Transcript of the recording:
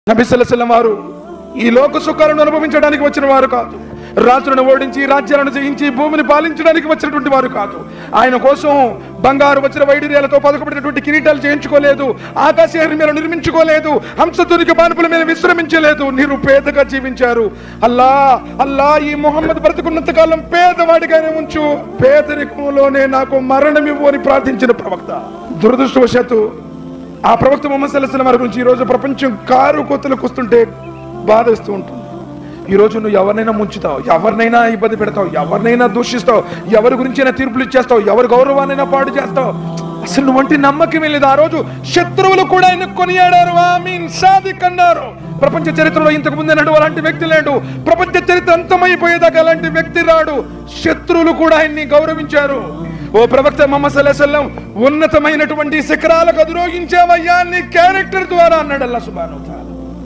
నబీ సల్లల్లాహు అలైహి వసల్లం వారు ఈ లోక సుఖాలను అనుభవించడానికి వచ్చిన వారు కాదు. రాజులను ఓడించి రాజ్యాలను జయించి భూమిని పాలించడానికి వచ్చినటువంటి వారు కాదు. ఆయన కోసం బంగారు వజ్ర వైడూర్యాలతో పదకబడినటువంటి కిరీటాలు చేయించుకోలేదు, ఆకాశహరి మీద నిర్మించుకోలేదు, హంసతునికి బానుపుల మీద విశ్రమించలేదు, నిరుపేదగా జీవించారు. అల్లా అల్లా ఈ ముహమ్మద్ బ్రతుకున్నంత కాలం పేదవాడిగానే ఉంచు, పేదరికంలోనే నాకు మరణమివ్వు అని ప్రార్థించిన ప్రవక్త. దురదృష్టవశాత్తు ఆ ప్రవక్త ముహమ్మద్ సల్లల్లాహు అలైహి వసల్లం వారి గురించి ఈరోజు ప్రపంచం కారు కోతలకు వస్తుంటే బాధేస్తూ ఉంటుంది. ఈరోజు నువ్వు ఎవరినైనా ముంచుతావు, ఎవరినైనా ఇబ్బంది పెడతావు, ఎవరినైనా దూషిస్తావు, ఎవరి గురించైనా తీర్పులు ఇచ్చేస్తావు, ఎవరి గౌరవాన్నైనా పాడు చేస్తావు. అసలు నువ్వంటి నమ్మకమే లేదు. ఆ రోజు శత్రువులు కూడా ఆయన కొనియాడారు, ఆమీన్ సాదిక్ అన్నారు. ప్రపంచ చరిత్రలో ఇంతకు ముందే నాడు అలాంటి వ్యక్తి లేడు. ప్రపంచ చరిత్ర అంతమైపోయేదాకా అలాంటి వ్యక్తి రాడు. శత్రువులు కూడా ఆయన్ని గౌరవించారు. ఓ ప్రవక్త ముహమ్మద్ సల్లల్లాహు అలైహి వసల్లం, ఉన్నతమైనటువంటి శిఖరాలకు అధిరోహించావయ్యా నీ క్యారెక్టర్ ద్వారా అన్నాడు అల్లాహ్ సుబ్హానహు వ తఆలా.